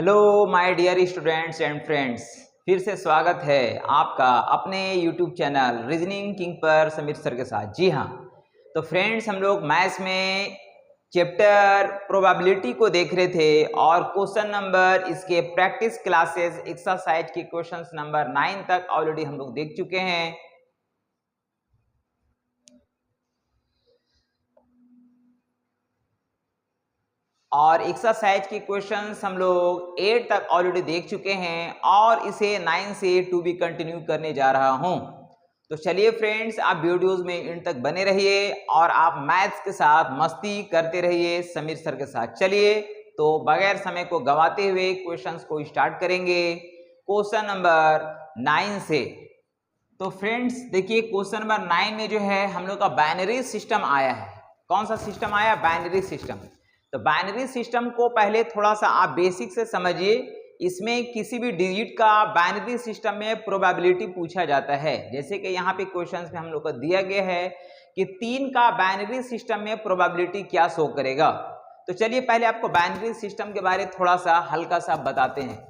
Hello my dear students and friends, फिर से स्वागत है आपका अपने यूट्यूब चैनल रीजनिंग किंग पर समीर सर के साथ। जी हाँ, तो फ्रेंड्स हम लोग मैथ्स में चैप्टर प्रोबेबिलिटी को देख रहे थे और क्वेश्चन नंबर इसके प्रैक्टिस क्लासेस एक्सरसाइज के क्वेश्चंस नंबर 9 तक ऑलरेडी हम लोग देख चुके हैं। और एक्सरसाइज के क्वेश्चंस हम लोग 8 तक ऑलरेडी देख चुके हैं और इसे 9 से टू बी कंटिन्यू करने जा रहा हूं। तो चलिए फ्रेंड्स, आप वीडियोस में इन तक बने रहिए और आप मैथ्स के साथ मस्ती करते रहिए समीर सर के साथ। चलिए तो बगैर समय को गवाते हुए क्वेश्चंस को स्टार्ट करेंगे क्वेश्चन नंबर 9 से। तो फ्रेंड्स देखिए, क्वेश्चन नंबर 9 में जो है हम लोग का बाइनरी सिस्टम आया है। कौन सा सिस्टम आया? Binary system. तो बाइनरी सिस्टम को पहले थोड़ा सा आप बेसिक से समझिए। इसमें किसी भी डिजिट का बाइनरी सिस्टम में प्रोबेबिलिटी पूछा जाता है। जैसे कि यहाँ पे क्वेश्चंस में हम लोग को दिया गया है कि 3 का बाइनरी सिस्टम में प्रोबेबिलिटी क्या शो करेगा। तो चलिए पहले आपको बाइनरी सिस्टम के बारे में थोड़ा सा हल्का सा बताते हैं।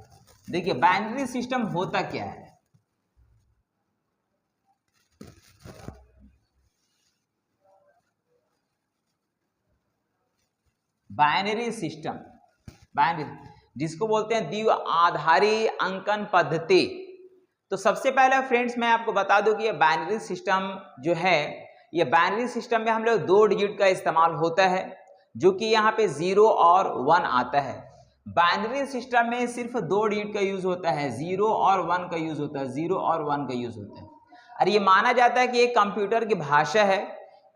देखिए बाइनरी सिस्टम होता क्या है। बाइनरी सिस्टम, बाइनरी जिसको बोलते हैं द्विआधारी अंकन पद्धति। तो सबसे पहले फ्रेंड्स मैं आपको बता दूं कि ये बाइनरी सिस्टम जो है, ये बाइनरी सिस्टम में हम लोग 2 डिजिट का इस्तेमाल होता है, जो कि यहाँ पे 0 और 1 आता है। बाइनरी सिस्टम में सिर्फ 2 डिजिट का यूज होता है, 0 और 1 का यूज होता है, 0 और 1 का यूज होता है। और ये माना जाता है कि एक कंप्यूटर की भाषा है।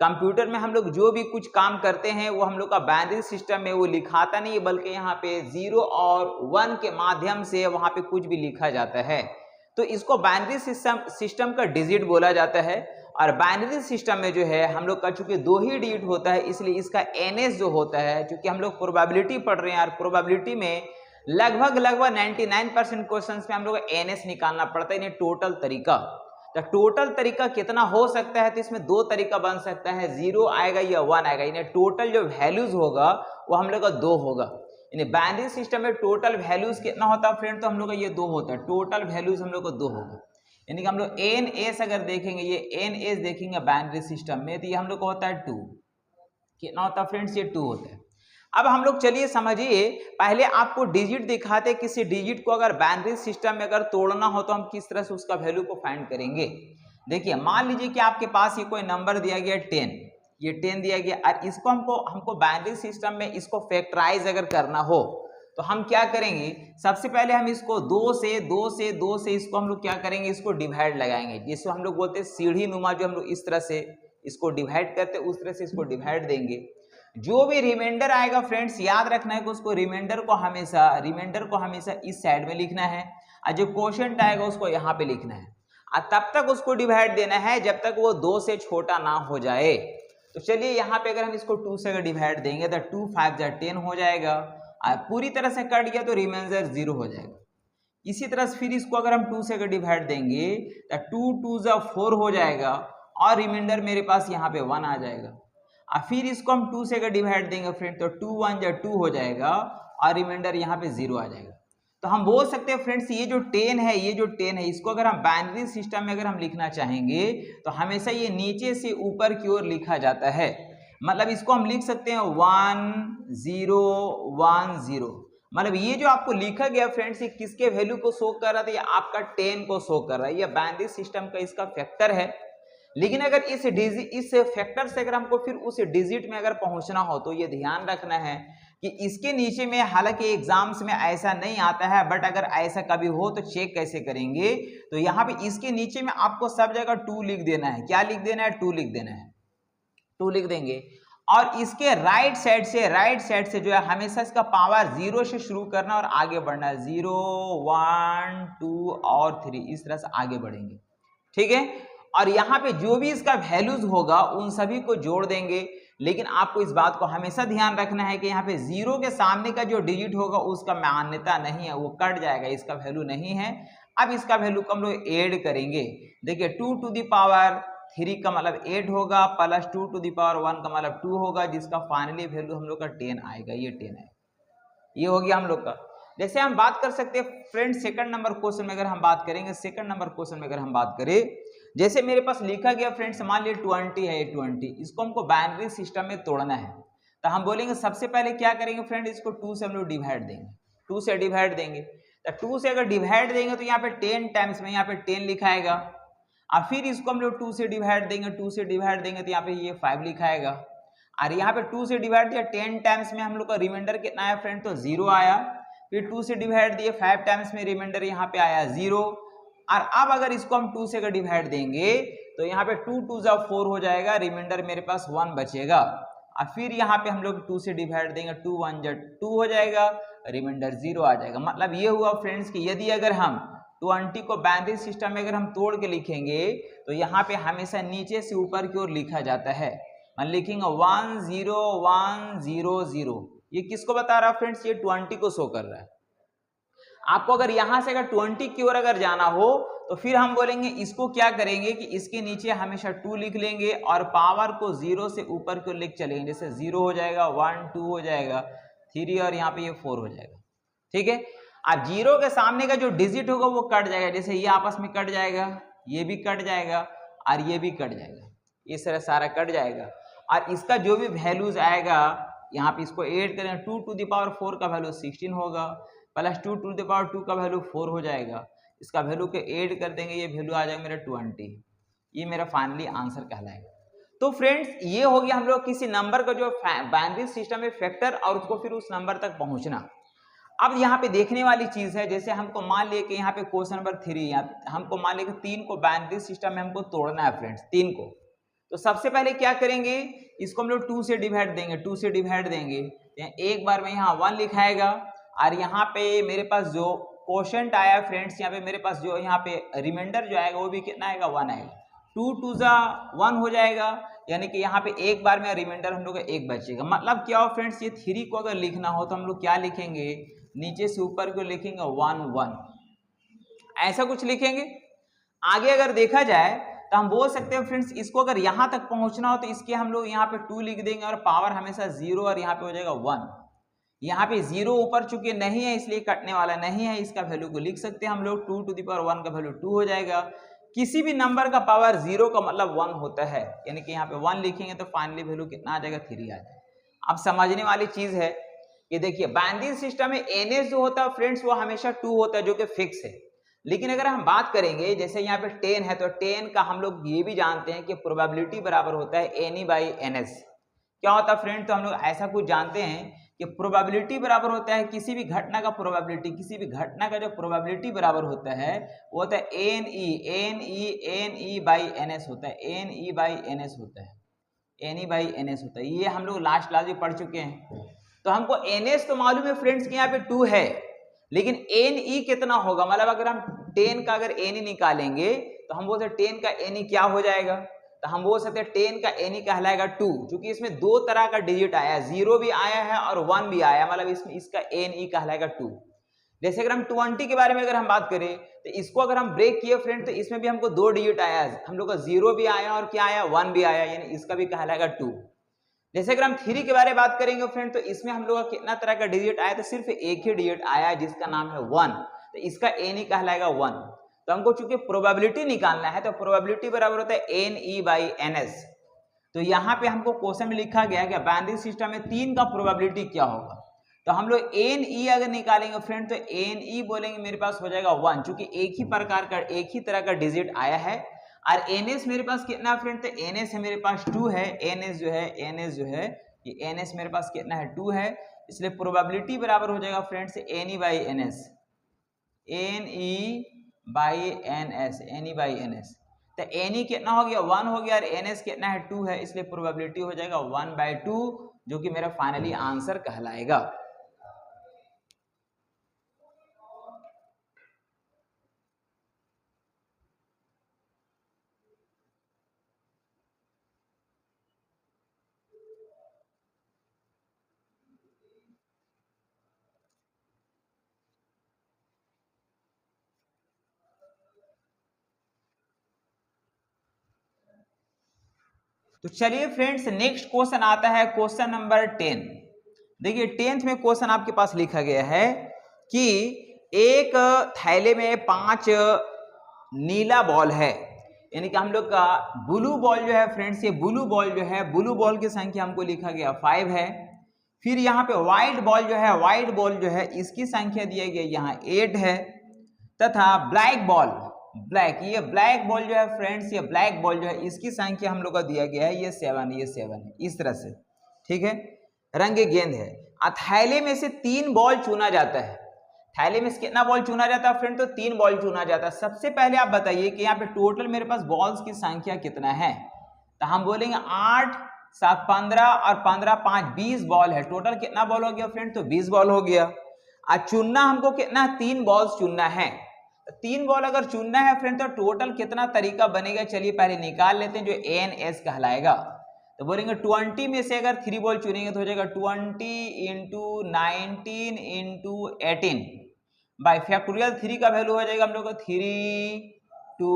कंप्यूटर में हम लोग जो भी कुछ काम करते हैं वो हम लोग का बाइनरी सिस्टम में वो लिखाता नहीं है, बल्कि यहाँ पे 0 और 1 के माध्यम से वहां पे कुछ भी लिखा जाता है। तो इसको बाइनरी सिस्टम का डिजिट बोला जाता है। और बाइनरी सिस्टम में जो है हम लोग का चूंकि 2 ही डिजिट होता है, इसलिए इसका एनएस जो होता है, चूंकि हम लोग प्रोबेबिलिटी पढ़ रहे हैं और प्रोबेबिलिटी में लगभग 99% क्वेश्चन में हम लोग एनएस निकालना पड़ता है, टोटल तरीका। तो टोटल तरीका कितना हो सकता है? तो इसमें 2 तरीका बन सकता है, 0 आएगा या 1 आएगा। यानी टोटल जो वैल्यूज होगा वो हम लोग का 2 होगा। यानी बाइनरी सिस्टम में टोटल वैल्यूज कितना होता है फ्रेंड? तो हम लोग का ये 2 होता है। टोटल वैल्यूज हम लोग को 2 होगा। यानी कि हम लोग एन एस अगर देखेंगे, ये एन एस देखेंगे बाइनरी सिस्टम में, तो ये हम लोग को होता है 2। कितना होता है फ्रेंड्स? ये 2 होता है। अब हम लोग चलिए समझिए, पहले आपको डिजिट दिखाते, किसी डिजिट को अगर बाइनरी सिस्टम में अगर तोड़ना हो तो हम किस तरह से उसका वैल्यू को फाइंड करेंगे। देखिए मान लीजिए कि आपके पास ये कोई नंबर दिया गया 10, ये 10 दिया गया और इसको हमको बाइनरी सिस्टम में इसको फैक्टराइज अगर करना हो तो हम क्या करेंगे? सबसे पहले हम इसको 2 से इसको हम लोग क्या करेंगे? इसको डिवाइड लगाएंगे, जिसको हम लोग बोलते हैं सीढ़ी नुमा। जो हम लोग इस तरह से इसको डिवाइड करते हैं, उस तरह से इसको डिवाइड देंगे। जो भी रिमाइंडर आएगा फ्रेंड्स, याद रखना है कि उसको रिमाइंडर को हमेशा इस साइड में लिखना है और जो क्वोशिएंट आएगा उसको यहाँ पे लिखना है और तब तक उसको डिवाइड देना है जब तक वो 2 से छोटा ना हो जाए। तो चलिए यहाँ पे अगर हम इसको 2 से अगर डिवाइड देंगे तो 2 5 जा 10 हो जाएगा और पूरी तरह से कट गया तो रिमाइंडर 0 हो जाएगा। इसी तरह से फिर इसको अगर हम 2 से अगर डिवाइड देंगे तो 2 2 जा 4 हो जाएगा और रिमाइंडर मेरे पास यहाँ पे 1 आ जाएगा। और फिर इसको हम 2 से अगर डिवाइड देंगे फ्रेंड तो 2 1 जा 2 हो जाएगा और रिमाइंडर यहाँ पे 0 आ जाएगा। तो हम बोल सकते हैं फ्रेंड्स, ये जो 10 है, इसको अगर हम बाइनरी सिस्टम में अगर हम लिखना चाहेंगे तो हमेशा ये नीचे से ऊपर की ओर लिखा जाता है। मतलब इसको हम लिख सकते हैं 1 0 1 0। मतलब ये जो आपको लिखा गया फ्रेंड्स, ये किसके वैल्यू को शो कर रहा था? ये आपका 10 को शो कर रहा है। ये बाइनरी सिस्टम का इसका फैक्टर है। लेकिन अगर इस फैक्टर से अगर हमको फिर उस डिजिट में अगर पहुंचना हो तो ये ध्यान रखना है कि इसके नीचे में, हालांकि एग्जाम्स में ऐसा नहीं आता है, बट अगर ऐसा कभी हो तो चेक कैसे करेंगे? तो यहाँ पे इसके नीचे में आपको सब जगह 2 लिख देना है। क्या लिख देना है? 2 लिख देना है। 2 लिख देंगे और इसके राइट साइड से जो है हमेशा इसका पावर 0 से शुरू करना और आगे बढ़ना है। 0 1 2 और 3 इस तरह से आगे बढ़ेंगे, ठीक है। और यहाँ पे जो भी इसका वैल्यूज होगा उन सभी को जोड़ देंगे। लेकिन आपको इस बात को हमेशा ध्यान रखना है कि यहाँ पे 0 के सामने का जो डिजिट होगा उसका मान्यता नहीं है, वो कट जाएगा, इसका वैल्यू नहीं है। अब इसका वैल्यू को हम लोग ऐड करेंगे। देखिए 2 टू द पावर 3 का मतलब 8 होगा, प्लस 2 टू द पावर 1 का मतलब 2 होगा, जिसका फाइनली वैल्यू हम लोग का 10 आएगा। ये 10 है, ये हो गया हम लोग का। जैसे हम बात कर सकते हैं फ्रेंड सेकंड नंबर क्वेश्चन में अगर हम बात करेंगे, सेकंड नंबर क्वेश्चन में अगर हम बात करें, जैसे मेरे पास लिखा गया फ्रेंड्स, मान लीजिए 20 है, 20 इसको हमको बाइनरी सिस्टम में तोड़ना है, तो हम बोलेंगे सबसे पहले क्या करेंगे फ्रेंड, इसको 2 से हम लोग डिवाइड देंगे, 2 से डिवाइड देंगे। तो 2 से अगर डिवाइड देंगे तो यहाँ पे 10 टाइम्स में यहाँ पे 10 लिखाएगा, और फिर इसको हम लोग 2 से डिवाइड देंगे, 2 से डिवाइड देंगे तो यहाँ पे ये 5 लिखाएगा, और यहाँ पे 2 से डिवाइड दिया 10 टाइम्स में हम लोग का रिमाइंडर कितना आया फ्रेंड, तो 0 आया। फिर 2 से डिवाइड दिए 5 टाइम्स में रिमाइंडर यहाँ पे आया 0। और अब अगर इसको हम 2 से अगर डिवाइड देंगे तो यहाँ पे 2 2 जा 4 हो जाएगा, रिमाइंडर मेरे पास 1 बचेगा। और फिर यहाँ पे हम लोग 2 से डिवाइड देंगे, 2 1 जा 2 हो जाएगा, रिमाइंडर 0 आ जाएगा। मतलब ये हुआ फ्रेंड्स कि यदि अगर हम 20 को बाइनरी सिस्टम में अगर हम तोड़ के लिखेंगे तो यहाँ पे हमेशा नीचे से ऊपर की ओर लिखा जाता है। हम लिखेंगे 1 0 1 0 0, ये किसको बता रहा है फ्रेंड्स, ये 20 को शो कर रहा है। आपको अगर यहां से अगर 20 की ओर अगर जाना हो तो फिर हम बोलेंगे इसको क्या करेंगे कि इसके नीचे हमेशा 2 लिख लेंगे और पावर को 0 से ऊपर की ओर लिख चलेंगे, जैसे 0 हो जाएगा, 1 2 हो जाएगा, 3 और यहाँ पे ये 4 हो जाएगा। ठीक है, अब 0 के सामने का जो डिजिट होगा वो कट जाएगा, जैसे ये आपस में कट जाएगा, ये भी कट जाएगा और ये भी कट जाएगा, इस तरह सारा कट जाएगा। और इसका जो भी वैल्यूज आएगा यहाँ पे इसको ऐड करें, 2 टू द पावर 4 का वैल्यू 16 होगा, प्लस 2 टू द पावर 2 का वैल्यू 4 हो जाएगा, इसका वैल्यू के ऐड कर देंगे, ये वैल्यू आ जाएगा मेरा 20, ये मेरा फाइनली आंसर कहलाएगा। तो फ्रेंड्स ये हो गया हम लोग किसी नंबर का जो बाइनरी सिस्टम में फैक्टर और उसको फिर उस नंबर तक पहुंचना। अब यहाँ पे देखने वाली चीज है, जैसे हमको मान लिया कि यहाँ पे क्वेश्चन नंबर 3 हमको मान लिया कि 3 को बाइनरी सिस्टम में हमको तोड़ना है फ्रेंड्स, 3 को। तो सबसे पहले क्या करेंगे, इसको हम लोग 2 से डिवाइड देंगे, 2 से डिवाइड देंगे, एक बार में यहाँ 1 लिखाएगा, और यहाँ पे मेरे पास जो क्वोशंट आया फ्रेंड्स, यहाँ पे मेरे पास जो यहाँ पे रिमाइंडर जो आएगा वो भी कितना आएगा, 1 आएगा, 2 2 जा 1 हो जाएगा, यानी कि यहाँ पे एक बार में रिमाइंडर हम लोग का 1 बचेगा। मतलब क्या हो फ्रेंड्स, ये 3 को अगर लिखना हो तो हम लोग क्या लिखेंगे, नीचे से ऊपर को लिखेंगे 1 1, ऐसा कुछ लिखेंगे। आगे अगर देखा जाए तो हम बोल सकते हैं फ्रेंड्स, इसको अगर यहाँ तक पहुंचना हो तो इसके हम लोग यहाँ पे 2 लिख देंगे और पावर हमेशा 0 और यहाँ पे हो जाएगा 1। यहाँ पे 0 ऊपर चूंकि नहीं है इसलिए कटने वाला नहीं है, इसका वैल्यू को लिख सकते हैं हम लोग, 2 टू द पावर 1 का वैल्यू 2 हो जाएगा। किसी भी नंबर का पावर 0 का मतलब 1 होता है, यानी कि यहाँ पे 1 लिखेंगे तो फाइनली वैल्यू कितना आ जाएगा, 3 आ जाएगा। अब समझने वाली चीज है कि देखिए बाइनरी सिस्टम में एनएस जो होता है फ्रेंड्स वो हमेशा 2 होता है, जो कि फिक्स है। लेकिन अगर हम बात करेंगे, जैसे यहाँ पे 10 है तो 10 का हम लोग ये भी जानते हैं कि प्रोबेबिलिटी बराबर होता है एन बाई एन एस। क्या होता है फ्रेंड, तो हम लोग ऐसा कुछ जानते हैं कि प्रोबेबिलिटी बराबर होता है किसी भी घटना का प्रोबेबिलिटी, किसी भी घटना का जो प्रोबेबिलिटी बराबर होता है वो होता है N E by N S होता है, N E by N S होता है, N E by N S होता है। ये हम लोग लास्ट क्लास में पढ़ चुके हैं। तो हमको एन एस तो मालूम है फ्रेंड्स कि यहाँ पे 2 है, लेकिन एन ई कितना होगा, मतलब अगर हम 10 का अगर एन ई निकालेंगे तो हम बोल सकते 10 का एन ई क्या हो जाएगा, तो हम बोल सकते हैं 10 का एन ई कहलाएगा 2, क्योंकि इसमें 2 तरह का डिजिट आया है, 0 भी आया है और 1 भी आया, मतलब इसमें इसका एन ई कहलाएगा 2। जैसे अगर हम 20 के बारे में अगर हम बात करें तो इसको अगर हम ब्रेक किए फ्रेंड तो इसमें भी हमको 2 डिजिट आया है, हम लोग का 0 भी आया और क्या आया, 1 भी आया, यानी इसका भी कहलाएगा 2। जैसे अगर हम 3 के बारे में बात करेंगे फ्रेंड तो इसमें हम लोग का कितना तरह का डिजिट आया, तो सिर्फ एक ही डिजिट आया है जिसका नाम है 1, तो इसका एन ई कहलाएगा 1। तो हमको चूंकि प्रोबेबिलिटी निकालना है तो प्रोबेबिलिटी बराबर होता है N E by N S. तो यहाँ पे हमको क्वेश्चन में लिखा गया है कि बाइनरी सिस्टम में 3 का प्रोबेबिलिटी क्या होगा, तो हम लोग एन ई अगर निकालेंगे फ्रेंड तो एन ई बोलेंगे मेरे पास हो जाएगा 1, चूंकि एक ही प्रकार का एक ही तरह का डिजिट आया है। और एन एस मेरे पास कितना फ्रेंड, तो एन एस है मेरे पास 2 है, एन एस जो है ये एन एस मेरे पास कितना है 2 है, इसलिए प्रोबेबिलिटी बराबर हो जाएगा friends N E by N S, N E by N S, N E by N S. तो एन ई कितना हो गया 1 हो गया और एन एस कितना है 2 है, इसलिए प्रोबेबिलिटी हो जाएगा 1/2, जो कि मेरा फाइनली आंसर कहलाएगा। तो चलिए फ्रेंड्स नेक्स्ट क्वेश्चन आता है क्वेश्चन नंबर 10। देखिए 10th में क्वेश्चन आपके पास लिखा गया है कि एक थैले में 5 नीला बॉल है, यानी कि हम लोग का ब्लू बॉल जो है फ्रेंड्स, ये ब्लू बॉल जो है, ब्लू बॉल की संख्या हमको लिखा गया 5 है। फिर यहाँ पे व्हाइट बॉल जो है, व्हाइट बॉल जो है इसकी संख्या दिया गया यहाँ 8 है, तथा ब्लैक बॉल, ब्लैक, ये ब्लैक बॉल जो है फ्रेंड्स, ये ब्लैक बॉल जो है इसकी संख्या हम लोग का दिया गया है ये 7, ये 7 है, इस तरह से, ठीक है। रंग गेंद है। थैले में से 3 बॉल चुना जाता है। थैले में से कितना बॉल चुना जाता है फ्रेंड? तो 3 बॉल चुना जाता है। सबसे पहले आप बताइए कि यहाँ पे टोटल मेरे पास बॉल्स की संख्या कितना है, तो हम बोलेंगे 8 7 15 और 15 5 20 बॉल है। टोटल कितना बॉल हो गया फ्रेंड? तो 20 बॉल हो गया। और चुनना हमको कितना? 3 बॉल्स चुनना है। 3 बॉल अगर चुनना है फ्रेंड तो टोटल कितना तरीका बनेगा, चलिए पहले निकाल लेते हैं, जो NS कहलाएगा। तो बोलेंगे 20 में से अगर 3 बॉल चुनेंगे तो हो जाएगा 20 इंटू 19 इंटू 18 बाई फैक्टोरियल 3 का वैल्यू हो जाएगा हम लोग को 3 2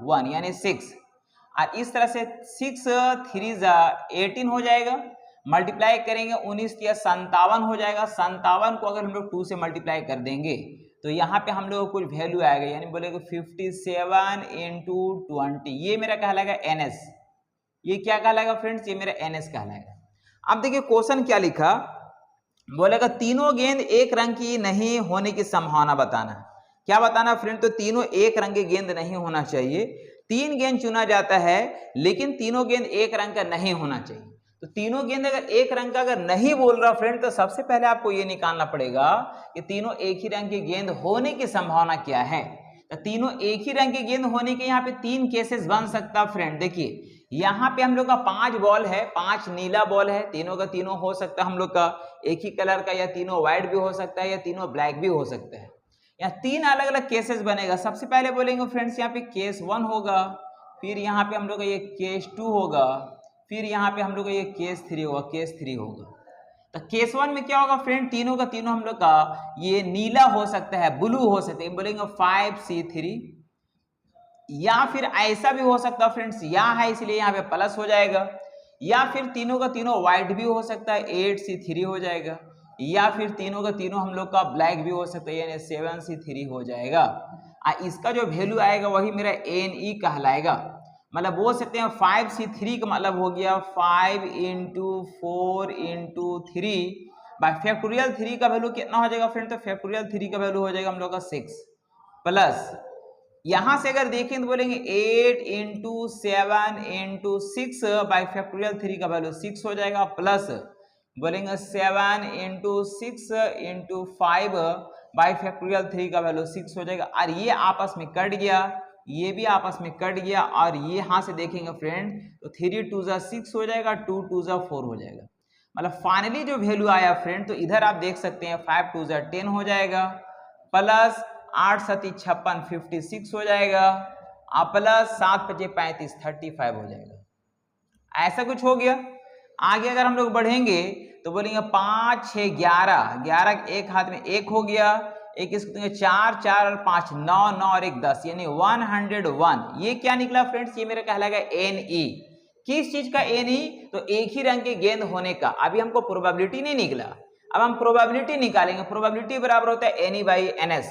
1 यानी 6। और इस तरह से 6 3 18 हो जाएगा, मल्टीप्लाई करेंगे 19 या 57 हो जाएगा। 57 को अगर हम लोग 2 से मल्टीप्लाई कर देंगे तो यहाँ पे हम लोग को कुछ वैल्यू आएगा, यानी बोलेगा 57 इंटू 20, ये मेरा कहलाएगा NS। ये क्या कहलाएगा फ्रेंड्स? ये मेरा NS कहलाएगा। अब देखिए क्वेश्चन क्या लिखा, बोलेगा तीनों गेंद एक रंग की नहीं होने की संभावना बताना। क्या बताना फ्रेंड? तो तीनों एक रंग की गेंद नहीं होना चाहिए। 3 गेंद चुना जाता है लेकिन तीनों गेंद एक रंग का नहीं होना चाहिए। तो तीनों गेंद अगर एक रंग का अगर नहीं बोल रहा फ्रेंड, तो सबसे पहले आपको ये निकालना पड़ेगा कि तीनों एक ही रंग की गेंद होने की संभावना क्या है। तो तीनों एक ही रंग की गेंद होने के यहाँ पे 3 केसेस बन सकता है फ्रेंड। देखिए यहाँ पे हम लोग का 5 बॉल है, 5 नीला बॉल है, तीनों का तीनों हो सकता है हम लोग का एक ही कलर का, या तीनों व्हाइट भी हो सकता है, या तीनों ब्लैक भी हो सकता है। यहाँ 3 अलग अलग केसेस बनेगा। सबसे पहले बोलेंगे फ्रेंड्स यहाँ पे केस 1 होगा, फिर यहाँ पे हम लोग का ये केस 2 होगा, फिर यहाँ पे हम लोग का ये केस 3 होगा, केस 3 होगा। तो केस 1 में क्या होगा फ्रेंड? तीनों का तीनों हम लोग का ये नीला हो सकता है, ब्लू हो सकता है, बोलेंगे 5C3, या फिर ऐसा भी हो सकता है फ्रेंड्स, या है इसलिए यहाँ पे प्लस हो जाएगा, या फिर तीनों का तीनों व्हाइट भी हो सकता है 8C3 हो जाएगा, या फिर तीनों का तीनों हम लोग का ब्लैक भी हो सकता है यानी 7C3 हो जाएगा। इसका जो वैल्यू आएगा वही मेरा NE कहलाएगा। मतलब बोल सकते हैं 5C3 का मतलब हो गया 5 इंटू 4 इंटू 3 बाई फैक्टोरियल 3 का वैल्यू कितना हो जाएगा फ्रेंड? तो फैक्टोरियल 3 का वैल्यू हो जाएगा हम लोग का 6, प्लस यहां से अगर देखें तो बोलेंगे 8 इंटू 7 इंटू 6 बाई फैक्टोरियल 3 का वैल्यू 6 हो जाएगा, प्लस बोलेंगे 7 इंटू 6 इंटू 5 बाई फैक्टोरियल 3 का वैल्यू 6 हो जाएगा। और ये आपस में कट गया, ये भी आपस में कट गया, और ये यहां से देखेंगे फ्रेंड तो 3 2 6 हो जाएगा, 2 2 4 हो जाएगा। मतलब फाइनली जो वैल्यू आया फ्रेंड, तो इधर आप देख सकते हैं 5 2 10 हो जाएगा, प्लस 8 7 56 56 हो जाएगा, प्लस 7 5 35 35 हो जाएगा। ऐसा कुछ हो गया। आगे अगर हम लोग बढ़ेंगे तो बोलेंगे 5 6 11 11 एक हाथ में 1 हो गया, एक इसको 4 4 और 5 9 9 और 1 10 यानी 101। ये क्या निकला फ्रेंड्स? ये मेरा कहलाएगा NE। किस चीज का NE? तो एक ही रंग के गेंद होने का। अभी हमको प्रोबेबिलिटी नहीं निकला, अब हम प्रोबेबिलिटी निकालेंगे। प्रोबेबिलिटी बराबर होता है NE बाई NS।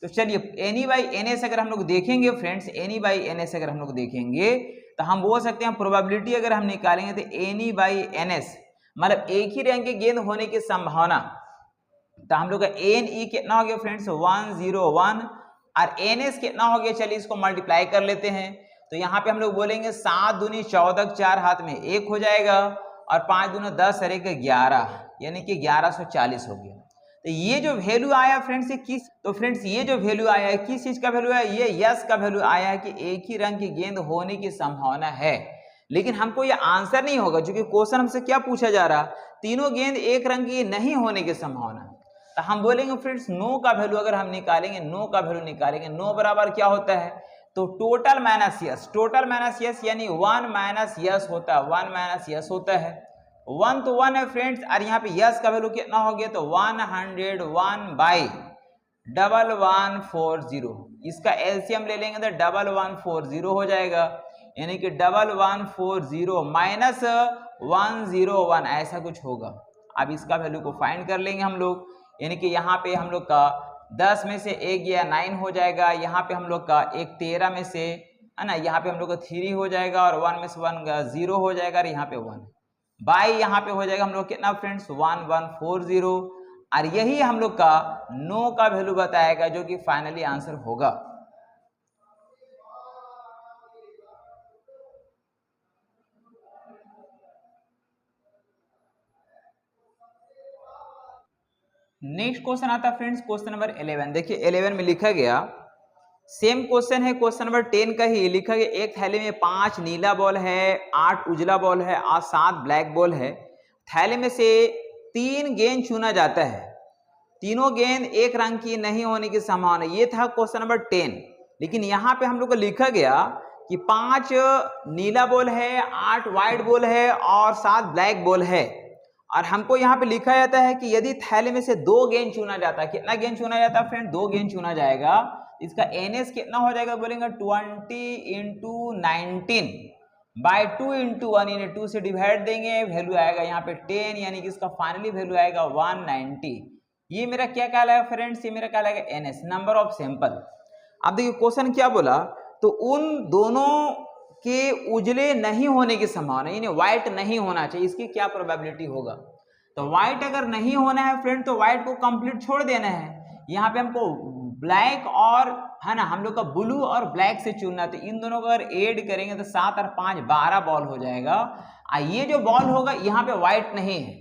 तो चलिए NE बाई NS अगर हम लोग देखेंगे फ्रेंड्स, NE बाई NS अगर हम लोग देखेंगे तो हम बोल सकते हैं प्रोबेबिलिटी अगर हम निकालेंगे तो NE बाई NS मतलब एक ही रंग के गेंद होने की संभावना। तो हम लोग का NE कितना हो गया फ्रेंड्स? 101, और NS कितना हो गया? चलिए इसको मल्टीप्लाई कर लेते हैं। तो यहाँ पे हम लोग बोलेंगे 7 दूनी 14, 4 हाथ में 1 हो जाएगा, और 5 दूनी 10 और 1 11 यानी कि 1140 हो गया। तो ये जो वैल्यू आया फ्रेंड्स ये किस, तो फ्रेंड्स ये जो वैल्यू आया है किस चीज का वैल्यू है? ये यस का वैल्यू आया है कि एक ही रंग की गेंद होने की संभावना है। लेकिन हमको ये आंसर नहीं होगा क्योंकि क्वेश्चन हमसे क्या पूछा जा रहा, तीनों गेंद एक रंग की नहीं होने की संभावना। तो हम बोलेंगे फ्रेंड्स नो का वैल्यू अगर हम निकालेंगे, नो का वैल्यू निकालेंगे, नो बराबर क्या होता है? तो total minus yes, total minus yes यानी 1 माइनस यस होता है, 1 माइनस यस होता है। 1 तो 1 है फ्रेंड्स, और यहाँ पे यस का वैल्यू कितना हो गया? तो 101 बाई 1140। इसका एलसीएम ले लेंगे तो 1140 हो जाएगा, यानी कि 1140 माइनस 101 ऐसा कुछ होगा। अब इसका वैल्यू को फाइंड कर लेंगे हम लोग। यानी कि यहाँ पे हम लोग का 10 में से 1 गया 9 हो जाएगा, यहाँ पे हम लोग का एक 13 में से है ना, यहाँ पे हम लोग का 3 हो जाएगा और 1 में से 1 0 हो जाएगा और यहाँ पे 1 बाई यहाँ पे हो जाएगा हम लोग कितना फ्रेंड्स 1140 और यही हम लोग का नो का वैल्यू बताएगा जो कि फाइनली आंसर होगा। नेक्स्ट क्वेश्चन आता है फ्रेंड्स क्वेश्चन नंबर 11। देखिए 11 में लिखा गया, सेम क्वेश्चन है क्वेश्चन नंबर 10 का ही। लिखा गया एक थैले में 5 नीला बॉल है, 8 उजला बॉल है और 7 ब्लैक बॉल है। थैले में से 3 गेंद चुना जाता है, तीनों गेंद एक रंग की नहीं होने की संभावना। ये था क्वेश्चन नंबर 10। लेकिन यहाँ पे हम लोग को लिखा गया कि 5 नीला बॉल है, 8 व्हाइट बॉल है और 7 ब्लैक बॉल है। और हमको यहाँ पे लिखा जाता है कि यदि थैले में से 2 गेंद चुना जाता है, कितना गेंद चुना जाता है फ्रेंड? 2 गेंद चुना जाएगा। इसका NS कितना हो जाएगा बोलेंगे 20 इंटू 19 बाई 2 इंटू 1, यानी 2 से डिवाइड देंगे, वैल्यू आएगा यहाँ पे 10, यानी कि इसका फाइनली वैल्यू आएगा 190। ये मेरा क्या कहलाएगा फ्रेंड्स? ये मेरा कहलाएगा NS, नंबर ऑफ सैंपल। अब देखिए क्वेश्चन क्या बोला, तो उन दोनों के उजले नहीं होने की संभावना, यानी व्हाइट नहीं होना चाहिए, इसकी क्या प्रोबेबिलिटी होगा? तो व्हाइट अगर नहीं होना है फ्रेंड तो व्हाइट को कंप्लीट छोड़ देना है। यहाँ पे हमको ब्लैक और है ना हम लोग का ब्लू और ब्लैक से चुनना, तो इन दोनों को अगर ऐड करेंगे तो 7 और 5 12 बॉल हो जाएगा। ये जो बॉल होगा यहाँ पे व्हाइट नहीं है,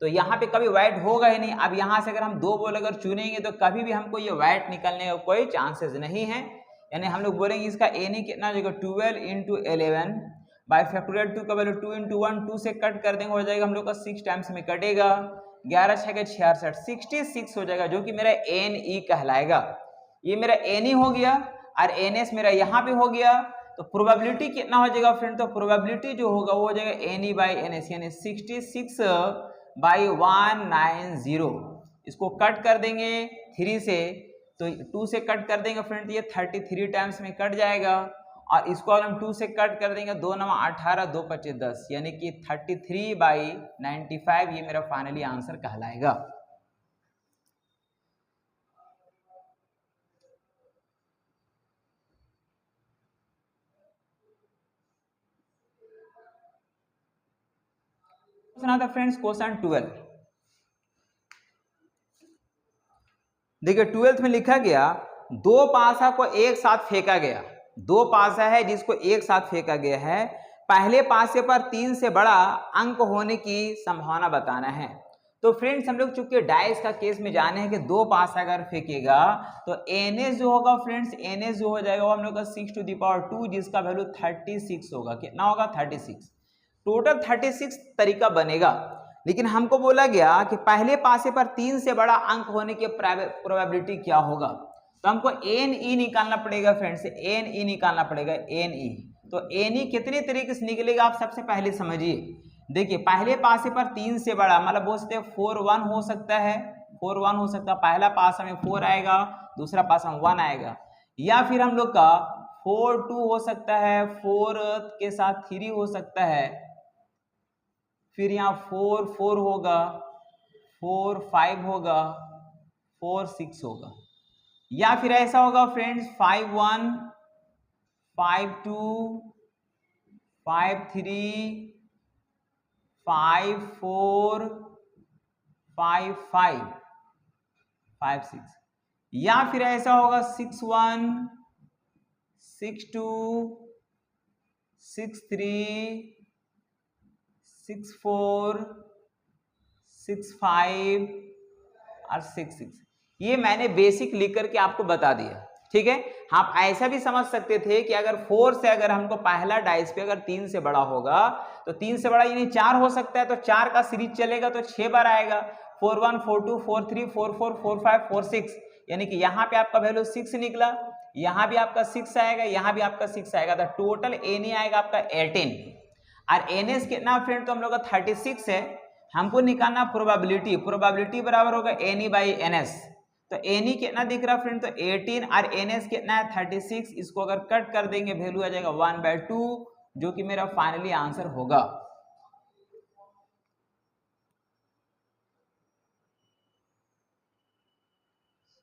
तो यहाँ पे कभी व्हाइट होगा ही नहीं। अब यहाँ से अगर हम 2 बॉल अगर चुनेंगे तो कभी भी हमको ये व्हाइट निकलने का कोई चांसेस नहीं है। यानी हम लोग बोलेंगे इसका NE कितना हो जाएगा 12 इंटू 11 बाई फैक्टोरियल 2 का वैल्यू 2 इंटू 1, 2 से कट कर देंगे, हो जाएगा हम लोग का 6 टाइम्स में कटेगा, 11 6 के 66, 66 हो जाएगा, जो कि मेरा NE कहलाएगा। ये मेरा NE हो गया और NS मेरा यहाँ पे हो गया। तो प्रोबेबिलिटी कितना हो जाएगा फ्रेंड? तो प्रोबेबिलिटी जो होगा वो हो जाएगा NE बाई NS, यानी 66 बाई 190। इसको कट कर देंगे 3 से, तो 2 से कट कर देंगे फ्रेंड, ये 33 टाइम्स में कट जाएगा। और इसको अगर हम 2 से कट कर देंगे, 2 9 18, 2 25 10, यानी कि 33 बाई 95 ये मेरा फाइनली आंसर कहलाएगा। क्वेश्चन आता है फ्रेंड्स क्वेश्चन 12। देखिए 12th में लिखा गया, 2 पासा को एक साथ फेंका गया। 2 पासा है जिसको एक साथ फेंका गया है, पहले पासे पर 3 से बड़ा अंक होने की संभावना बताना है। तो फ्रेंड्स हम लोग चूंकि डाइस का केस में जाने हैं कि 2 पासा अगर फेंकेगा तो NS जो होगा फ्रेंड्स, NS जो हो जाएगा वो हम लोग का 6 टू द पावर 2, जिसका वैल्यू 36 होगा। कितना होगा? 36। टोटल 36 तरीका बनेगा। लेकिन हमको बोला गया कि पहले पासे पर 3 से बड़ा अंक होने की प्रोबेबिलिटी क्या होगा, तो हमको NE निकालना पड़ेगा फ्रेंड्स, NE निकालना पड़ेगा, NE। तो NE कितने तरीके से निकलेगा आप सबसे पहले समझिए। देखिए पहले पासे पर 3 से बड़ा मतलब बोल सकते 4 1 हो सकता है, 4 1 हो सकता है। पहला पासा में 4 आएगा, दूसरा पासा में 1 आएगा, या फिर हम लोग का 4 2 हो सकता है, 4 के साथ 3 हो सकता है, फिर यहाँ 4 4 होगा, 4 5 होगा, 4 6 होगा, या फिर ऐसा होगा फ्रेंड्स 5 1 5 2 5 3 5 4 5 5 5 6, या फिर ऐसा होगा 6 1 6 2 6 3 6 4 6 5 और 6 6। ये मैंने बेसिक लिख करके आपको बता दिया, ठीक है। आप ऐसा भी समझ सकते थे कि अगर 4 से अगर हमको पहला डाइस पे अगर 3 से बड़ा होगा तो 3 से बड़ा यानी 4 हो सकता है, तो 4 का सीरीज चलेगा तो 6 बार आएगा, 4 1 4 2 4 3 4 4 4 5 4 6, यानी कि यहाँ पे आपका वैल्यू 6 निकला, यहाँ भी आपका 6 आएगा, यहाँ भी आपका 6 आएगा, तो टोटल NE आएगा आपका 18। और NS कितना फ्रेंड? तो हम लोग का 36 है। हमको निकालना प्रोबेबिलिटी, प्रोबेबिलिटी बराबर होगा NE बाई NS। तो NE कितना दिख रहा फ्रेंड? तो 18 और NS कितना है? 36। इसको अगर कट कर देंगे वैल्यू आ जाएगा 1/2, जो कि मेरा फाइनली आंसर होगा।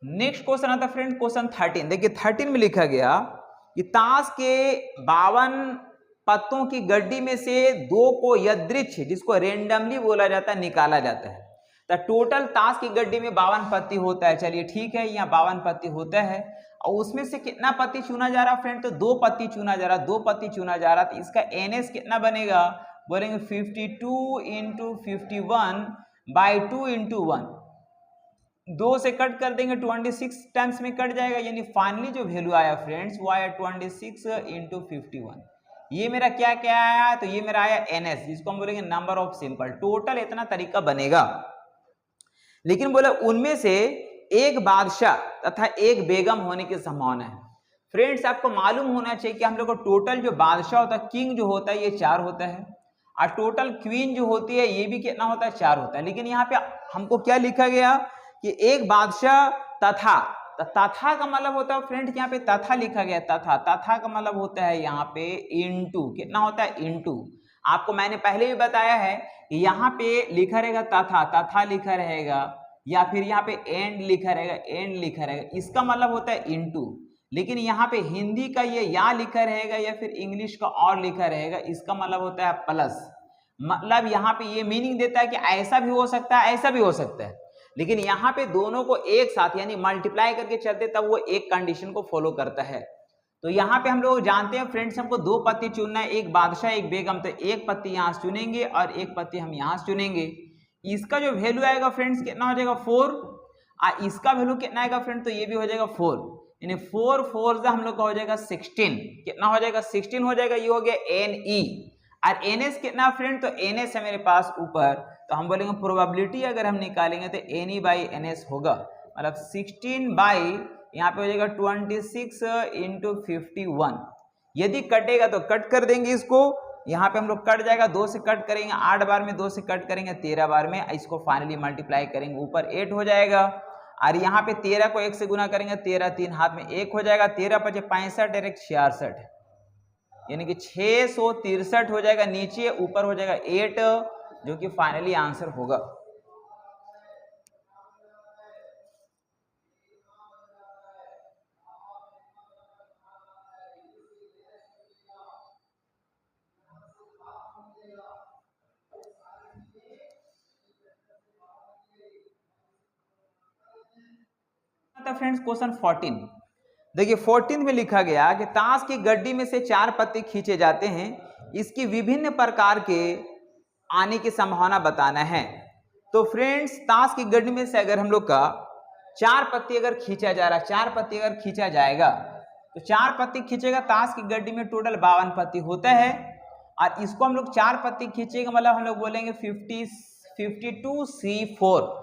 नेक्स्ट क्वेश्चन आता है फ्रेंड क्वेश्चन 13। देखिए 13 में लिखा गया कि ताश के 52 पत्तों की गड्डी में से 2 को यादृच्छिक, जिसको रेंडमली बोला जाता है, निकाला जाता है। तो टोटल ताश की गड्डी में 52 पत्ती होता है। चलिए ठीक है, यहाँ 52 पत्ती होता है और उसमें से कितना पत्ती चुना जा रहा है फ्रेंड? तो 2 पत्ती चुना जा रहा है, 2 पत्ती चुना जा रहा है। तो इसका NS कितना बनेगा? बोलेंगे 52 इंटू 51 बाई 2 इंटू 1। 2 से कट कर देंगे, 26 टाइम्स में कट जाएगा, यानी फाइनली जो वैल्यू आया फ्रेंड्स वो आया 26 इंटू 51। ये मेरा क्या क्या आया? तो ये मेरा आया NS, जिसको हम बोलेंगे नंबर ऑफ सिंपल। टोटल इतना तरीका बनेगा, लेकिन बोले उनमें से एक बादशाह तथा एक बेगम होने की संभावना है। फ्रेंड्स आपको मालूम होना चाहिए कि हम लोग को टोटल जो बादशाह होता है, किंग जो होता है, ये 4 होता है, और टोटल क्वीन जो होती है ये भी कितना होता है? 4 होता है। लेकिन यहाँ पे हमको क्या लिखा गया कि एक बादशाह तथा, तथा का मतलब होता है फ्रेंड्स, यहाँ पे तथा लिखा गया, तथा का मतलब होता है यहाँ पे इनटू। कितना होता है? इनटू। आपको मैंने पहले भी बताया है कि यहाँ पे लिखा रहेगा तथा लिखा रहेगा, या फिर यहाँ पे एंड लिखा रहेगा, एंड लिखा रहेगा, इसका मतलब होता है इनटू। लेकिन यहाँ पे हिंदी का ये या लिखा रहेगा या फिर इंग्लिश का और लिखा रहेगा, इसका मतलब होता है प्लस। मतलब यहाँ पे ये मीनिंग देता है कि ऐसा भी हो सकता है, ऐसा भी हो सकता है, लेकिन यहाँ पे दोनों को एक साथ यानी मल्टीप्लाई करके चलते तब वो एक कंडीशन को फॉलो करता है। तो यहाँ पे हम लोग जानते हैं फ्रेंड्स, हमको 2 पत्ती चुनना है, एक बादशाह एक बेगम। तो एक पत्ती यहाँ से चुनेंगे और एक पत्ती हम यहाँ से चुनेंगे। इसका जो वैल्यू आएगा फ्रेंड्स कितना हो जाएगा? 4। और इसका वैल्यू कितना आएगा फ्रेंड? तो ये भी हो जाएगा 4, यानी 4 4 हम लोग का हो जाएगा 16। कितना हो जाएगा? 16 हो जाएगा। ये हो गया NE। और NS कितना फ्रेंड? तो NS है मेरे पास ऊपर, तो हम बोलेंगे प्रोबेबिलिटी अगर हम निकालेंगे तो NE बाई NS होगा, मतलब 16 बाई यहाँ पे हो जाएगा 26 इंटू 51। यदि कटेगा तो कट कर देंगे इसको, यहाँ पे हम लोग कट जाएगा, 2 से कट करेंगे 8 बार में, 2 से कट करेंगे 13 बार में, इसको फाइनली मल्टीप्लाई करेंगे, ऊपर 8 हो जाएगा। और यहाँ पे 13 को 1 से गुना करेंगे, 13 3 हाथ में 1 हो जाएगा, 13 5 65 डायरेक्ट 66, यानी कि 663 हो जाएगा। नीचे ऊपर हो जाएगा 8, जो कि फाइनली आंसर होगा। Friends question 14। देखिए 14 में लिखा गया कि ताश की गड्डी में से 4 पत्ते खींचे जाते हैं, इसकी विभिन्न प्रकार के आने की संभावना बताना है। तो फ्रेंड्स ताश की गड्डी में से अगर हम लोग का 4 पत्ती अगर खींचा जा रहा है, 4 पत्ती अगर खींचा जाएगा, तो 4 पत्ती खींचेगा, ताश की गड्डी में टोटल 52 पत्ती होता है, और इसको हम लोग 4 पत्ती खींचेगा, मतलब हम लोग बोलेंगे 52C4।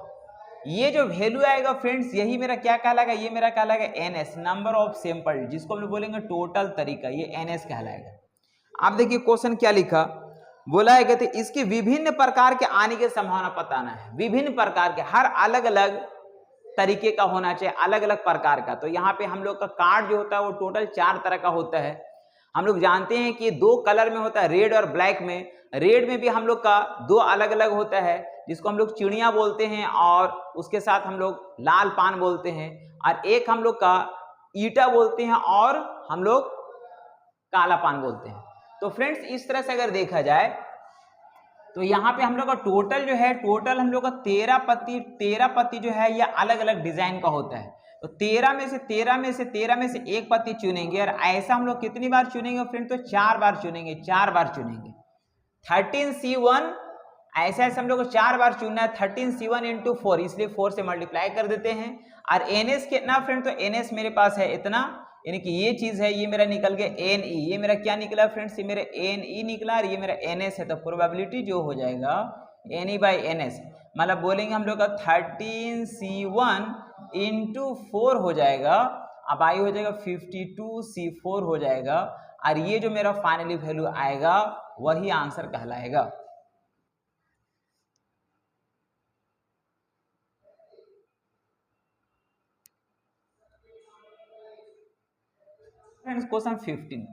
ये जो वैल्यू आएगा फ्रेंड्स, यही मेरा क्या कहलाएगा? ये मेरा कहलाएगा NS, नंबर ऑफ सैंपल, जिसको हम लोग बोलेंगे टोटल तरीका, ये NS कहलाएगा। आप देखिए क्वेश्चन क्या लिखा, बोला है कि इसकी विभिन्न प्रकार के आने की संभावना बताना है। विभिन्न प्रकार के, हर अलग अलग तरीके का होना चाहिए, अलग अलग प्रकार का। तो यहाँ पे हम लोग का कार्ड जो होता है वो टोटल 4 तरह का होता है। हम लोग जानते हैं कि 2 कलर में होता है, रेड और ब्लैक में। रेड में भी हम लोग का 2 अलग अलग होता है, जिसको हम लोग चिड़िया बोलते हैं, और उसके साथ हम लोग लाल पान बोलते हैं, और एक हम लोग का ईटा बोलते हैं, और हम लोग काला पान बोलते हैं। तो फ्रेंड्स इस तरह से अगर देखा जाए तो यहाँ पे हम लोग का टोटल जो है, टोटल हम लोग का 13 पत्ती जो है ये अलग अलग डिजाइन का होता है। तो 13 में से एक पत्ती चुनेंगे, और ऐसा हम लोग कितनी बार चुनेंगे फ्रेंड? तो 4 बार चुनेंगे, 4 बार चुनेंगे। 13C1 ऐसा हम लोग को 4 बार चुनना है, 13C1 इंटू 4, इसलिए 4 से मल्टीप्लाई कर देते हैं। और NS कितना फ्रेंड? तो NS मेरे पास है इतना, यानी कि ये चीज है, ये मेरा निकल गया NE। ये मेरा क्या निकला फ्रेंड्स? ये मेरा NE निकला, और ये मेरा NS है। तो प्रोबेबिलिटी जो हो जाएगा NE बाई NS, मतलब बोलेंगे हम लोग का 13C1 इंटू 4 हो जाएगा, अब आई हो जाएगा 52C4 हो जाएगा, और ये जो मेरा फाइनली वैल्यू आएगा वही आंसर कहलाएगा। क्वेश्चन 15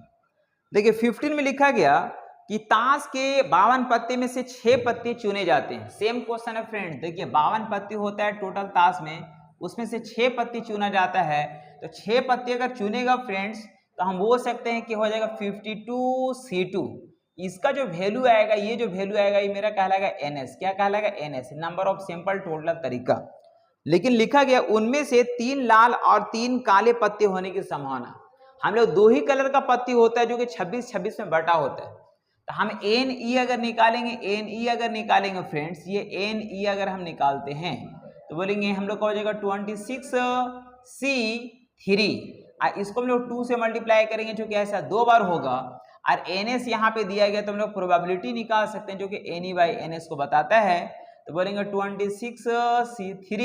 देखिए 15 में लिखा गया कि ताश के 52 पत्ते में से 6 पत्ते चुने जाते हैं। सेम क्वेश्चन है फ्रेंड्स, देखिए 52 पत्ती होता है टोटल ताश में, उसमें से 6 पत्ती चुना जाता है। तो 6 पत्ती अगर चुनेगा फ्रेंड्स तो हम बोल सकते हैं कि हो जाएगा 52C2। इसका जो वैल्यू आएगा, ये जो वैल्यू आएगा, ये मेरा कहलाएगा NS। क्या कहलाएगा? NS, number of sample total तरीका। लेकिन लिखा गया उनमें से 3 लाल और 3 काले पत्ते होने की संभावना। हम लोग 2 ही कलर का पत्ती होता है जो कि 26-26 में बटा होता है। तो हम NE अगर निकालेंगे, NE अगर निकालेंगे फ्रेंड्स, ये NE अगर हम निकालते हैं तो बोलेंगे हम लोग का हो जाएगा 26C3। इसको हम लोग 2 से मल्टीप्लाई करेंगे जो कि ऐसा 2 बार होगा। और NS यहाँ पे दिया गया तो हम लोग प्रोबेबिलिटी निकाल सकते हैं जो कि NE/NS को बताता है। तो बोलेंगे 26C3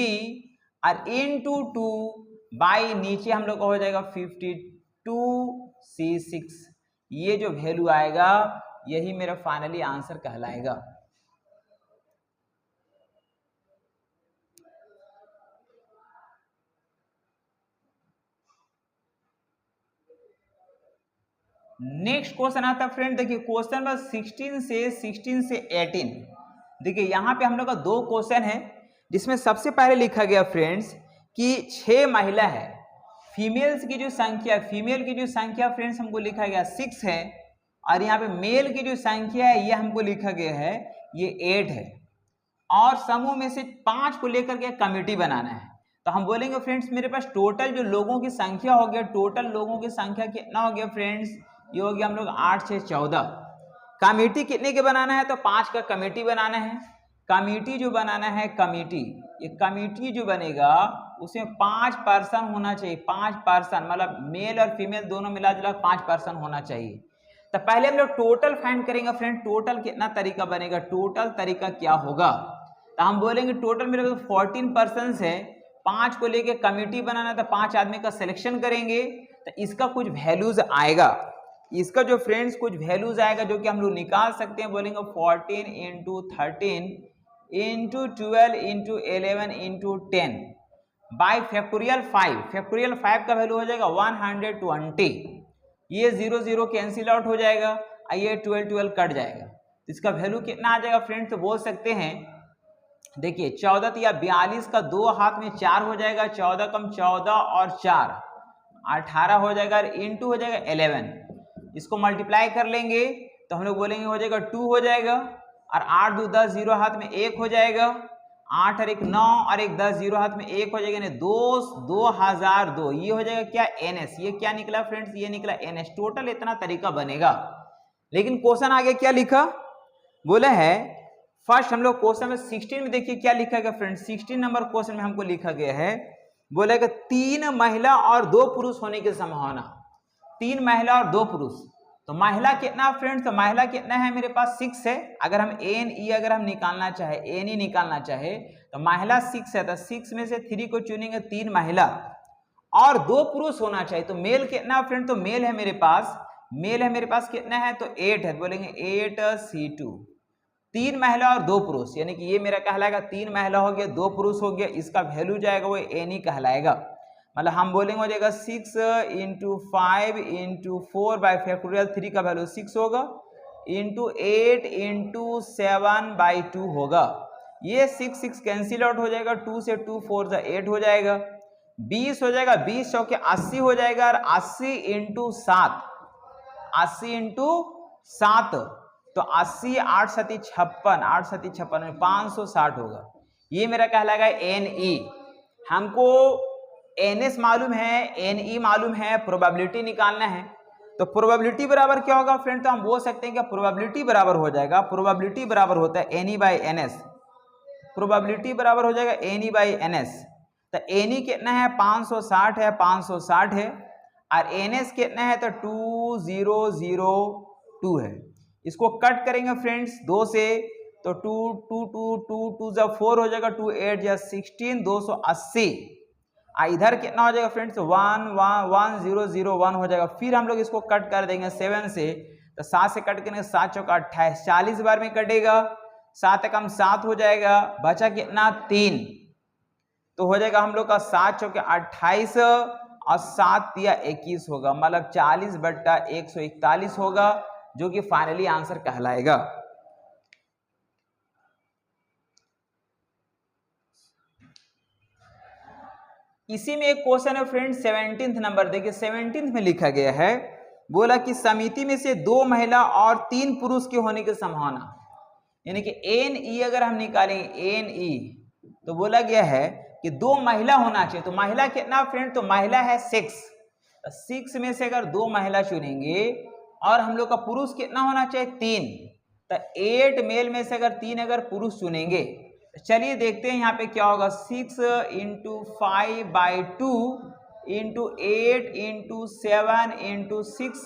और इंटू 2 बाई नीचे हम लोग का हो जाएगा 52C6। ये जो वैल्यू आएगा यही मेरा फाइनली आंसर कहलाएगा। नेक्स्ट क्वेश्चन आता है फ्रेंड, देखिए क्वेश्चन नंबर 16 से 18। देखिए यहाँ पे हम लोग का 2 क्वेश्चन है जिसमें सबसे पहले लिखा गया फ्रेंड्स कि 6 महिला है, फीमेल्स की जो संख्या, फीमेल की जो संख्या फ्रेंड्स हमको लिखा गया 6 है, और यहाँ पे मेल की जो संख्या है ये हमको लिखा गया है ये 8 है, और समूह में से 5 को लेकर के कमेटी बनाना है। तो हम बोलेंगे फ्रेंड्स मेरे पास टोटल जो लोगों की संख्या हो गया, टोटल लोगों की संख्या कितना हो गया फ्रेंड्स, ये हो गया हम लोग 8 6 14। कमेटी कितने के बनाना है? तो 5 का कमेटी बनाना है। कमेटी जो बनाना है, कमेटी, ये कमेटी जो बनेगा उसमें 5 पर्सन होना चाहिए। 5 पर्सन मतलब मेल और फीमेल दोनों मिला जुला 5 पर्सन होना चाहिए। तो पहले हम लोग टोटल फाइंड करेंगे फ्रेंड, टोटल कितना तरीका बनेगा, टोटल तरीका क्या होगा। तो हम बोलेंगे टोटल मेरे पास 14 पर्सन है, 5 को लेके कमेटी बनाना, तो 5 आदमी का सिलेक्शन करेंगे तो इसका कुछ वैल्यूज आएगा। इसका जो फ्रेंड्स कुछ वैल्यूज आएगा जो कि हम लोग निकाल सकते हैं। बोलेंगे 14 into 13 into 12 into 11 into 10 by factorial 5। Factorial 5 का वैल्यू हो जाएगा 120। ये 0 0 कैंसिल आउट हो जाएगा, ये 12 12 कट जाएगा। इसका वैल्यू कितना आ जाएगा फ्रेंड्स, तो बोल सकते हैं देखिए 14 या 42 का 2 हाथ में 4 हो जाएगा, 14 कम 14 और 4 18 हो जाएगा, इंटू हो जाएगा 11। इसको मल्टीप्लाई कर लेंगे तो हम लोग बोलेंगे हो जाएगा 2 हो जाएगा, और 8 2 10 0 हाथ में 1 हो जाएगा, 8 और 1 9 और 1 10 0 हाथ में 1 हो जाएगा, 2002। ये हो जाएगा क्या, NS। ये क्या निकला फ्रेंड्स, ये निकला NS। टोटल इतना तरीका बनेगा। लेकिन क्वेश्चन आगे क्या लिखा, बोला है फर्स्ट हम लोग क्वेश्चन में 16 में देखिए क्या लिखा गया फ्रेंड्स। 16 नंबर क्वेश्चन में हमको लिखा गया है, बोला कि 3 महिला और 2 पुरुष होने की संभावना। 3 महिला और 2 पुरुष। तो महिला कितना फ्रेंड्स, तो महिला कितना है मेरे पास 6 है। अगर हम NE अगर हम निकालना चाहे, NE निकालना चाहे तो महिला 6 है, तो 6 में से 3 को चुनेंगे, 3 महिला और 2 पुरुष होना चाहिए। तो मेल कितना फ्रेंड, तो मेल है मेरे पास, मेल है मेरे पास कितना है, तो 8 है। बोलेंगे 8C2। 3 महिला और 2 पुरुष, यानी कि ये मेरा कहलाएगा 3 महिला हो गया, 2 पुरुष हो गया। इसका वैल्यू जाएगा वो NE कहलाएगा। मतलब हम बोलेंगे हो जाएगा 6 इंटू 5 इंटू 4 बाई फैक्टोरियल 3 का वैल्यू 6 होगा, इंटू 8 इंटू 7 बाई 2 होगा। ये 6 6 कैंसिल आउट हो जाएगा, 2 से 2 4 8 हो जाएगा, 20 हो जाएगा, 20 चौके 80 हो जाएगा, और 80 इंटू 7, 80 इंटू 7 तो 80 8 7 56, 8 7 56 में 560 होगा। ये मेरा कहलाएगा NE। हमको NS मालूम है, NE मालूम है, प्रोबेबिलिटी निकालना है। तो प्रोबेबिलिटी बराबर क्या होगा फ्रेंड, तो हम बोल सकते हैं कि प्रोबेबिलिटी बराबर हो जाएगा, प्रोबेबिलिटी बराबर होता है NE/NS। प्रोबेबिलिटी बराबर हो जाएगा NE/NS। तो NE कितना है, 560 है, 560 है, और NS कितना है, तो 2002 है। इसको कट करेंगे फ्रेंड्स 2 से, तो 2 2 2 2 2 जा 4 हो जाएगा, 2 8 जा 16, 280। इधर कितना हो जाएगा फ्रेंड्स, 1 1 1 0 0 1 हो जाएगा। फिर हम लोग इसको कट कर देंगे 7 से, तो 7 से कट करेंगे, 7 चौका 28, 40 बार में कटेगा, 7 कम 7 हो जाएगा, बचा कितना 3, तो हो जाएगा हम लोग का 7 चौके 28 और 7 या 21 होगा, मतलब 40/141 होगा, जो कि फाइनली आंसर कहलाएगा। इसी में एक क्वेश्चन है फ्रेंड 17 नंबर, देखिए 17 में लिखा गया है, बोला कि समिति में से 2 महिला और 3 पुरुष के होने की संभावना, यानी कि NE अगर हम निकालेंगे NE तो बोला गया है कि 2 महिला होना चाहिए। तो महिला कितना फ्रेंड, तो महिला है 6, 6 में से अगर 2 महिला चुनेंगे और हम लोग का पुरुष कितना होना चाहिए 3, तो 8 मेल में से अगर 3 अगर पुरुष चुनेंगे, चलिए देखते हैं यहाँ पे क्या होगा। 6 × 5/2 × 8 × 7 × 6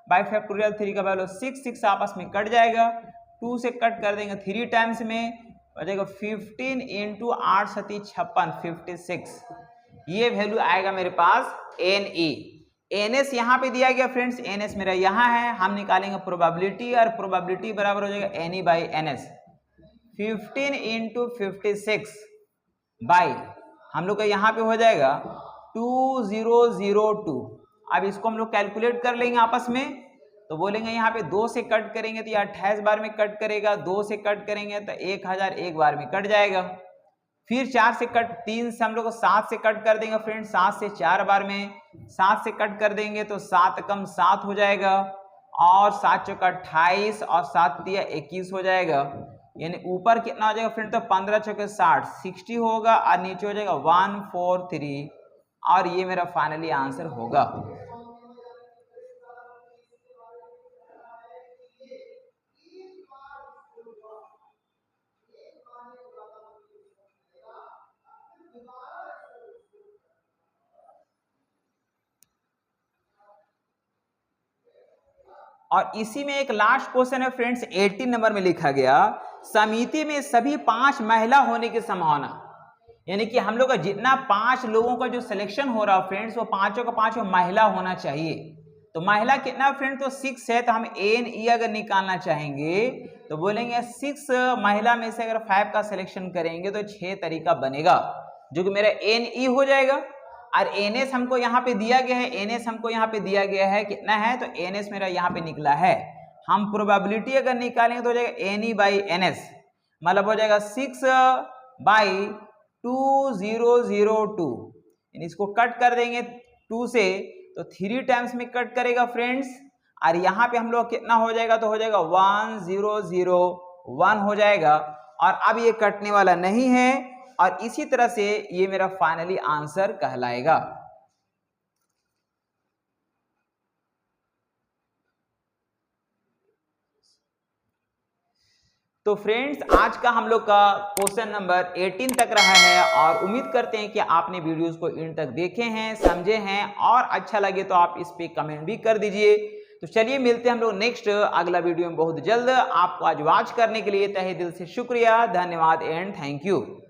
बाई फैक्टोरियल 3 का वैल्यू 6 आपस में कट जाएगा, 2 से कट कर देंगे 3 टाइम्स में हो जाएगा 15 × 8 × 56 56, ये वैल्यू आएगा मेरे पास NE। NS यहाँ पे दिया गया फ्रेंड्स, NS मेरा यहाँ है, हम निकालेंगे प्रोबेबिलिटी और प्रोबेबिलिटी बराबर हो जाएगा NE/NS। 15 × 56 बाई हम लोग का यहाँ पे हो जाएगा 2002। अब इसको हम लोग कैलकुलेट कर लेंगे आपस में, तो बोलेंगे यहाँ पे 2 से कट करेंगे तो ये 28 बार में कट करेगा, 2 से कट करेंगे तो 1000 एक बार में कट जाएगा, फिर 4 से कट 3 से हम लोग को 7 से कट कर देंगे फ्रेंड, 7 से 4 बार में 7 से कट कर देंगे तो 7 कम 7 हो जाएगा, और 7 चौका 28 और 7 तिया 21 हो जाएगा, यानी ऊपर कितना हो जाएगा फ्रेंड, तो 15 चौके 60 होगा और नीचे हो जाएगा 143, और ये मेरा फाइनली आंसर होगा। और इसी में एक लास्ट क्वेश्चन है फ्रेंड्स 18 नंबर में लिखा गया, समिति में सभी 5 महिला होने की संभावना, यानी कि हम लोग का जितना 5 लोगों का जो सिलेक्शन हो रहा है फ्रेंड्स, वो 5 का 5 महिला होना चाहिए। तो महिला कितना फ्रेंड, तो 6 है, तो हम NE अगर निकालना चाहेंगे तो बोलेंगे 6 महिला में से अगर 5 का सिलेक्शन करेंगे तो 6 तरीका बनेगा, जो कि मेरा NE हो जाएगा। और NS हमको यहाँ पे दिया गया है, NS हमको यहाँ पे दिया गया है कितना है, तो NS मेरा यहाँ पे निकला है। हम प्रोबेबिलिटी अगर निकालेंगे तो हो जाएगा NE/NS, मतलब हो जाएगा 6/2002, इसको कट कर देंगे 2 से तो 3 टाइम्स में कट करेगा फ्रेंड्स, और यहाँ पे हम लोग कितना हो जाएगा, तो हो जाएगा 1001 हो जाएगा, और अब ये कटने वाला नहीं है, और इसी तरह से ये मेरा फाइनली आंसर कहलाएगा। तो फ्रेंड्स आज का हम लोग का क्वेश्चन नंबर 18 तक रहा है, और उम्मीद करते हैं कि आपने वीडियोस को इन तक देखे हैं, समझे हैं, और अच्छा लगे तो आप इस पे कमेंट भी कर दीजिए। तो चलिए मिलते हैं हम लोग नेक्स्ट अगला वीडियो में बहुत जल्द। आपको आज वॉच करने के लिए तहे दिल से शुक्रिया, धन्यवाद एंड थैंक यू।